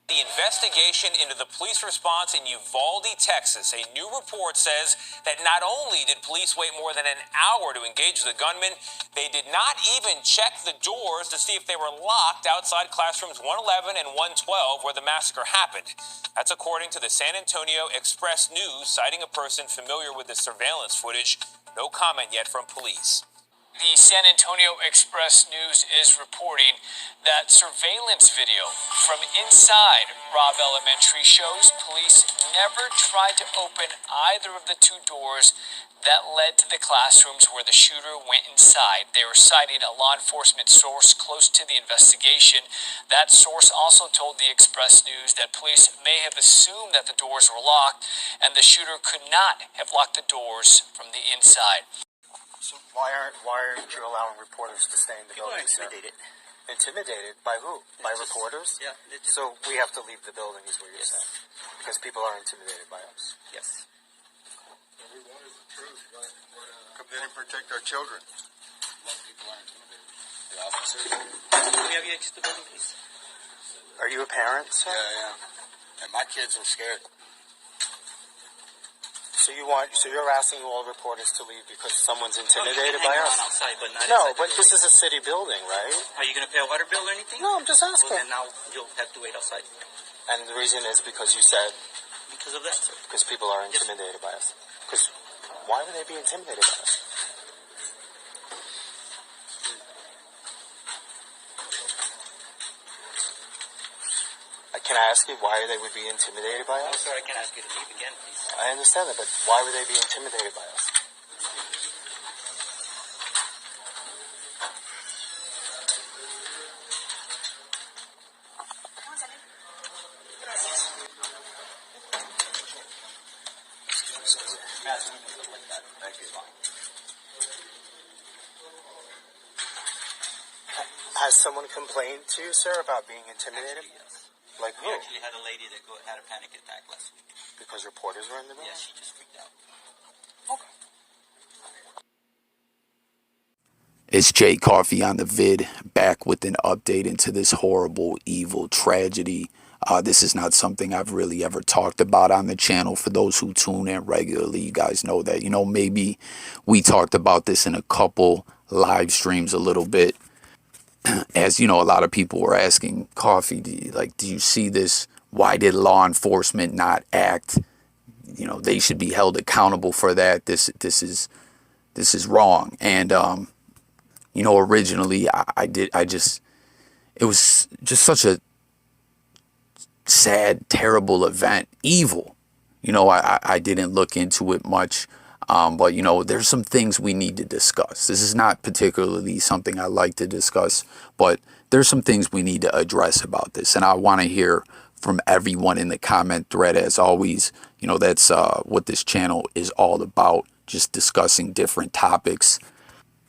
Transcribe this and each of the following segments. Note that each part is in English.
The investigation into the police response in Uvalde, Texas. A new report says that not only did police wait more than an hour to engage the gunman, they did not even check the doors to see if they were locked outside classrooms 111 and 112 where the massacre happened. That's according to the San Antonio Express News, citing a person familiar with the surveillance footage. No comment yet from police. The San Antonio Express News is reporting that surveillance video from inside Robb Elementary shows police never tried to open either of the two doors that led to the classrooms where the shooter went inside. They were citing a law enforcement source close to the investigation. That source also told the Express News that police may have assumed that the doors were locked and the shooter could not have locked the doors from the inside. So why aren't you allowing reporters to stay in the building? People are intimidated. Intimidated by who? By reporters? Yeah. So we have to leave the building, is what you're saying? Because people are intimidated by us. Yes. We wanted the truth, right? Come in and protect our children. A lot of people are intimidated. The officers. Can we have you exit the building, please? Are you a parent, sir? Yeah. And my kids are scared. So you're asking all reporters to leave because someone's intimidated by us? Outside, but not No, inside but the this building. is a city building, right? Are you going to pay a water bill or anything? No, I'm just asking. Well, then now you'll have to wait outside. And the reason is because you said... Because of that, sir. Because people are intimidated by us. Because why would they be intimidated by us? Can I ask you why they would be intimidated by No, us? sir, I can ask you to leave again, please. I understand that, but why would they be intimidated by us? Thank you. Has someone complained to you, sir, about being intimidated? Actually, yes. Like We who? actually had a lady that had a panic attack last week. Because reporters were in the room? Yeah, she just freaked out. Okay. It's Jay Coffee on the vid, back with an update into this horrible, evil tragedy. This is not something I've really ever talked about on the channel. For those who tune in regularly, you guys know that, maybe we talked about this in a couple live streams a little bit. As a lot of people were asking, Coffee, do you see this? Why did law enforcement not act? They should be held accountable for that. This is wrong. And originally it was just such a sad, terrible event, evil. I didn't look into it much. But, there's some things we need to discuss. This is not particularly something I like to discuss, but there's some things we need to address about this. And I want to hear from everyone in the comment thread. As always, that's what this channel is all about, just discussing different topics.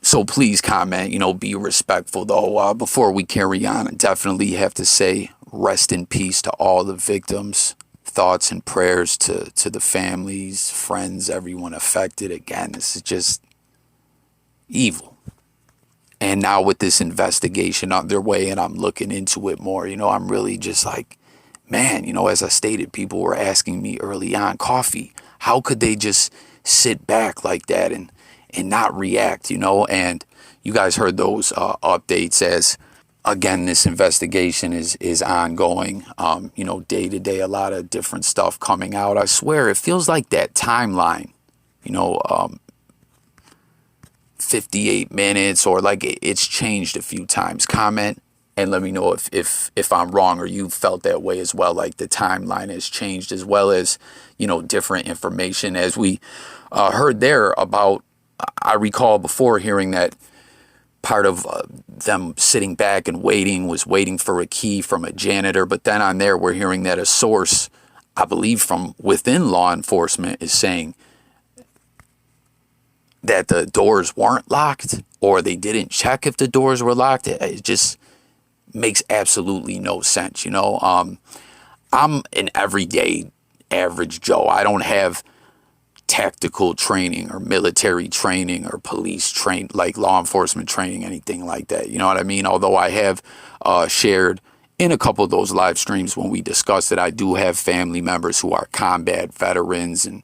So please comment, be respectful, though. Before we carry on, I definitely have to say rest in peace to all the victims. Thoughts and prayers to the families, friends, everyone affected. Again, this is just evil. And now with this investigation underway and I'm looking into it more, I'm really just like, man, as I stated, people were asking me early on, Coffee, how could they just sit back like that and not react, And you guys heard those updates as, again, this investigation is ongoing, day to day, a lot of different stuff coming out. I swear, it feels like that timeline, 58 minutes or like it's changed a few times. Comment and let me know if I'm wrong or you felt that way as well. Like the timeline has changed as well as, different information as we heard there about. I recall before hearing that part of them sitting back and waiting for a key from a janitor. But then on there, we're hearing that a source, I believe from within law enforcement, is saying that the doors weren't locked or they didn't check if the doors were locked. It just makes absolutely no sense. I'm an everyday average Joe. I don't have tactical training or military training or police train, like law enforcement training, anything like that. You know what I mean? Although I have shared in a couple of those live streams when we discussed it, I do have family members who are combat veterans and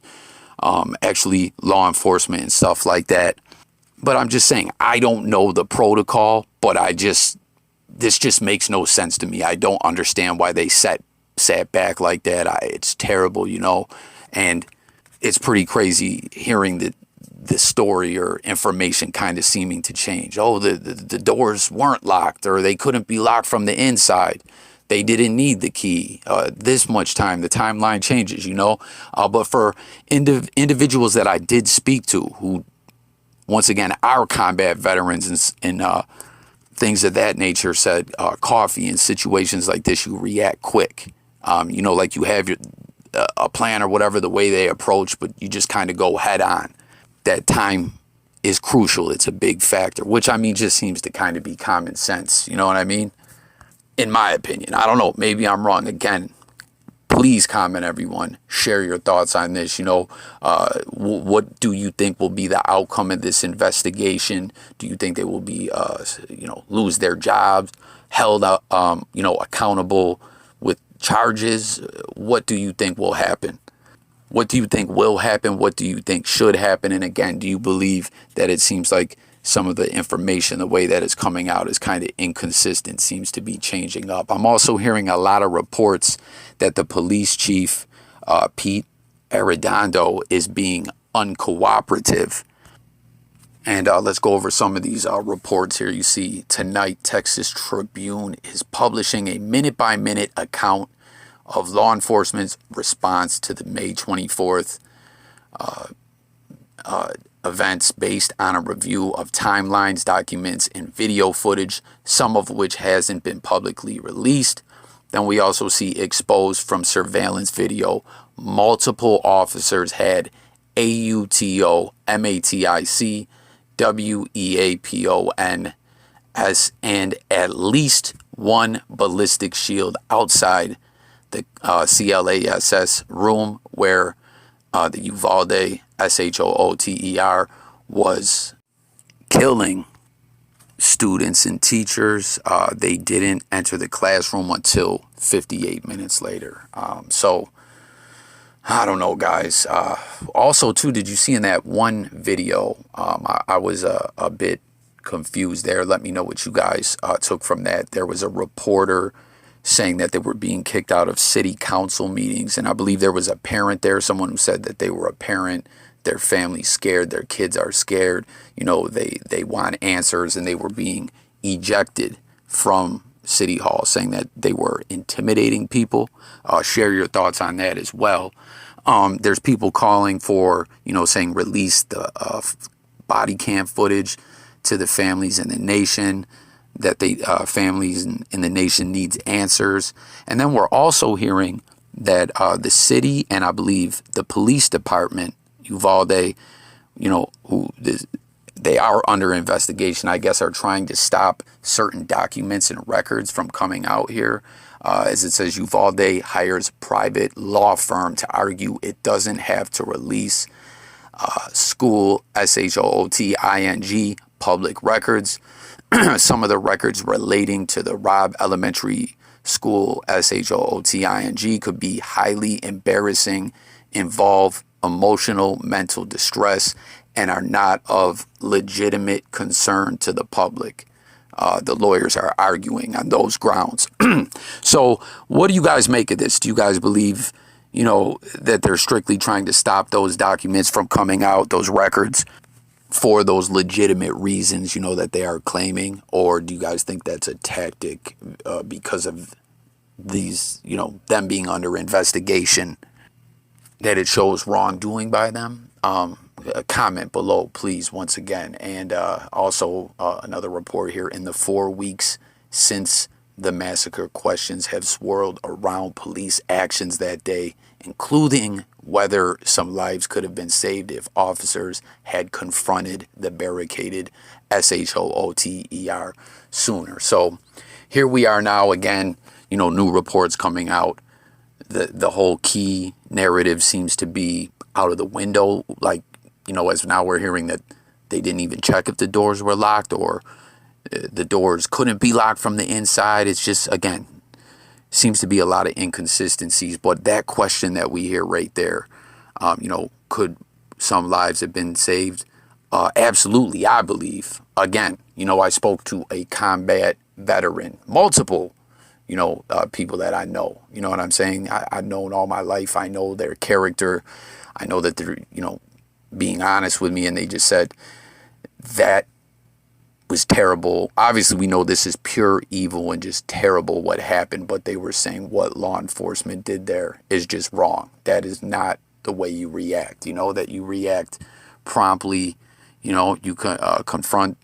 actually law enforcement and stuff like that. But I'm just saying, I don't know the protocol, but this just makes no sense to me. I don't understand why they sat back like that. It's terrible, you know, and it's pretty crazy hearing the story or information kind of seeming to change. Oh, the doors weren't locked, or they couldn't be locked from the inside. They didn't need the key. This much time, the timeline changes, you know. But for individuals that I did speak to who, once again, are combat veterans and things of that nature, said coffee in situations like this, you react quick. You know, like you have a plan or whatever, the way they approach, but you just kind of go head on. That time is crucial. It's a big factor, which, I mean, just seems to kind of be common sense. You know what I mean? In my opinion. I don't know. Maybe I'm wrong. Again, please comment, everyone. Share your thoughts on this. You know, what do you think will be the outcome of this investigation? Do you think they will be, you know, lose their jobs, held, you know, accountable with charges? What do you think will happen? What do you think will happen? What do you think should happen? And again, do you believe that it seems like some of the information, the way that it's coming out, is kind of inconsistent, seems to be changing up? I'm also hearing a lot of reports that the police chief, Pete Arredondo, is being uncooperative. And let's go over some of these reports here. You see, tonight, Texas Tribune is publishing a minute-by-minute account of law enforcement's response to the May 24th events based on a review of timelines, documents, and video footage, some of which hasn't been publicly released. Then we also see exposed from surveillance video, multiple officers had AUTO, MATIC, WEAPONS, and at least one ballistic shield outside the CLASS room where the Uvalde, SHOOTER, was killing students and teachers. They didn't enter the classroom until 58 minutes later. So, I don't know, guys. Also, too, did you see in that one video, I was a bit confused there. Let me know what you guys took from that. There was a reporter saying that they were being kicked out of city council meetings. And I believe there was a parent there, someone who said that they were a parent, their family's scared, their kids are scared, you know, they want answers, and they were being ejected from City Hall, saying that they were intimidating people. Share your thoughts on that as well. There's people calling for, you know, saying release the body cam footage to the families in the nation, that the families in the nation needs answers. And then we're also hearing that the city and I believe the police department, Uvalde, you know, they are under investigation, I guess, are trying to stop certain documents and records from coming out here. As it says, Uvalde hires private law firm to argue it doesn't have to release school, SHOOTING, public records. Some of the records relating to the Robb Elementary School, SHOOTING, could be highly embarrassing, involve emotional, mental distress, and are not of legitimate concern to the public. The lawyers are arguing on those grounds. So what do you guys make of this? Do you guys believe, you know, that they're strictly trying to stop those documents from coming out, those records, for those legitimate reasons, you know, that they are claiming? Or do you guys think that's a tactic because of these, you know, them being under investigation, that it shows wrongdoing by them? Comment below, please, once again. And also another report here. In the 4 weeks since the massacre, questions have swirled around police actions that day, including whether some lives could have been saved if officers had confronted the barricaded SHOOTER sooner. So here we are now again, you know, new reports coming out. The whole key narrative seems to be out of the window. Like, you know, as now we're hearing that they didn't even check if the doors were locked, or the doors couldn't be locked from the inside. It's just, again, seems to be a lot of inconsistencies. But that question that we hear right there, could some lives have been saved? Absolutely, I believe. Again, I spoke to a combat veteran, multiple, people that I know. You know what I'm saying? I've known all my life. I know their character. I know that they're, being honest with me, and they just said that was terrible. Obviously, we know this is pure evil and just terrible what happened, but they were saying what law enforcement did there is just wrong. That is not the way you react, that you react promptly, you confront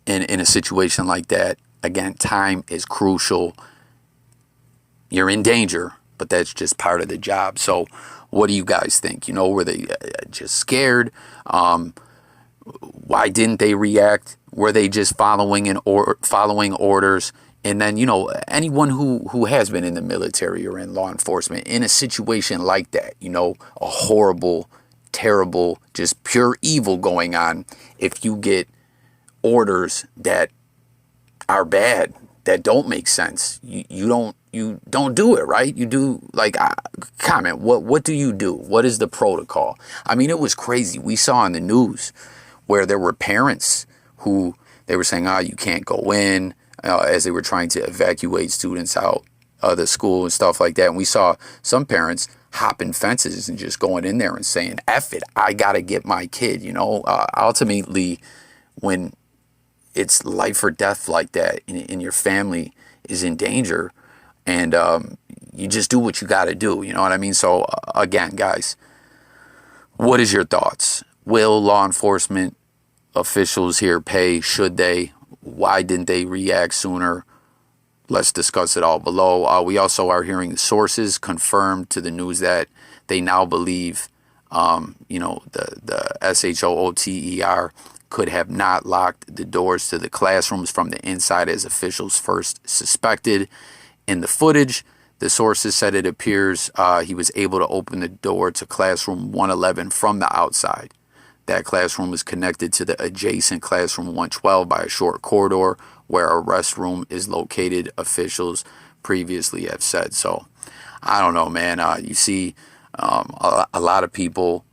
in a situation like that. Again, time is crucial. You're in danger, but that's just part of the job. So what do you guys think? Were they just scared? Why didn't they react? Were they just following orders? And then, anyone who has been in the military or in law enforcement in a situation like that, a horrible, terrible, just pure evil going on, if you get orders that are bad, that don't make sense, you don't do it, right? You do, comment, what do you do? What is the protocol? I mean, it was crazy. We saw on the news where there were parents who they were saying, you can't go in, as they were trying to evacuate students out of the school and stuff like that. And we saw some parents hopping fences and just going in there and saying, F it, I got to get my kid. Ultimately, when it's life or death like that and your family is in danger, and you just do what you got to do. You know what I mean? So again, guys, what is your thoughts? Will law enforcement officials here pay? Should they? Why didn't they react sooner? Let's discuss it all below. We also are hearing sources confirmed to the news that they now believe, the SHOOTER could have not locked the doors to the classrooms from the inside as officials first suspected. In the footage, the sources said it appears he was able to open the door to classroom 111 from the outside. That classroom is connected to the adjacent classroom 112 by a short corridor where a restroom is located, officials previously have said. So, I don't know, man. You see, a lot of people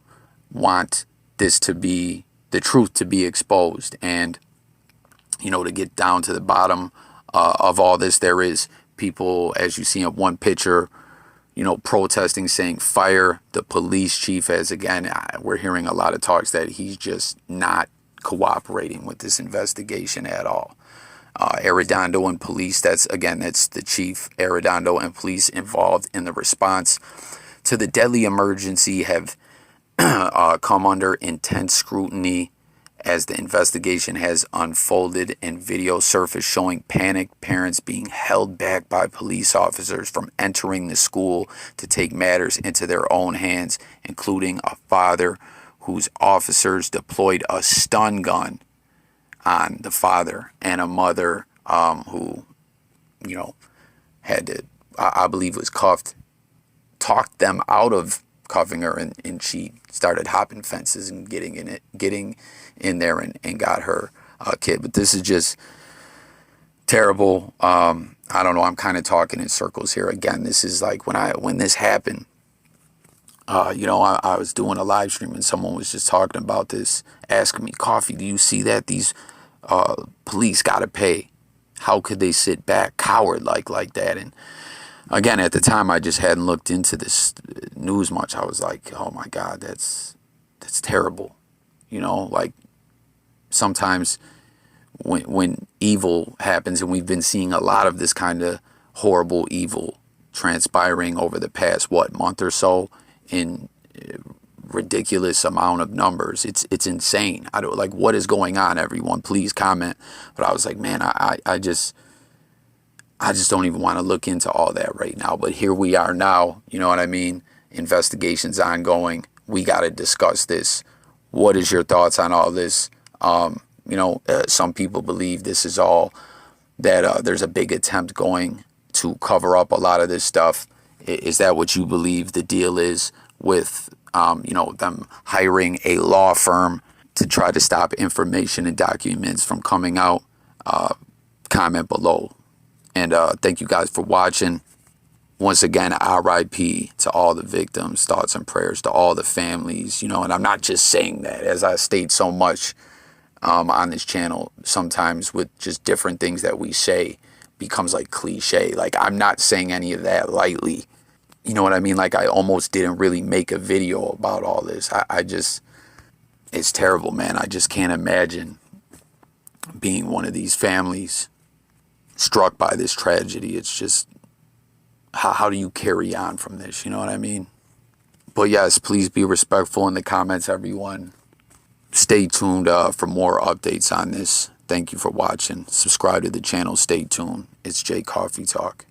want this to be, the truth to be exposed. And, to get down to the bottom of all this, there is people, as you see in one picture, protesting, saying fire the police chief, as again, we're hearing a lot of talks that he's just not cooperating with this investigation at all. Arredondo and police, that's the chief. Arredondo and police involved in the response to the deadly emergency have come under intense scrutiny as the investigation has unfolded, and video surfaced showing panicked parents being held back by police officers from entering the school to take matters into their own hands, including a father whose officers deployed a stun gun on the father, and a mother who, had to, I believe was cuffed, talked them out of cuffing her, and she started hopping fences and getting in there and got her kid. But this is just terrible. I don't know. I'm kind of talking in circles here. Again, this is like when this happened, I was doing a live stream and someone was just talking about this, asking me, Coffee, do you see that these police got to pay? How could they sit back, coward like that? And again, at the time, I just hadn't looked into this news much. I was like, oh my God, that's terrible. Sometimes when evil happens, and we've been seeing a lot of this kind of horrible evil transpiring over the past, month or so, in ridiculous amount of numbers. It's insane. I don't what is going on, everyone. Please comment. But I was like, man, I just don't even want to look into all that right now. But here we are now. You know what I mean? Investigations ongoing. We got to discuss this. What is your thoughts on all this? Some people believe this is all that there's a big attempt going to cover up a lot of this stuff. Is that what you believe the deal is with, them hiring a law firm to try to stop information and documents from coming out? Comment below. And thank you guys for watching. Once again, RIP to all the victims, thoughts and prayers to all the families, you know, and I'm not just saying that, as I state so much on this channel, sometimes with just different things that we say becomes like cliche. Like, I'm not saying any of that lightly. You know what I mean? Like, I almost didn't really make a video about all this. I just, it's terrible, man. I just can't imagine being one of these families struck by this tragedy. It's just, how do you carry on from this? You know what I mean? But yes, please be respectful in the comments, everyone. Stay tuned for more updates on this. Thank you for watching. Subscribe to the channel. Stay tuned. It's J Coffee Talk.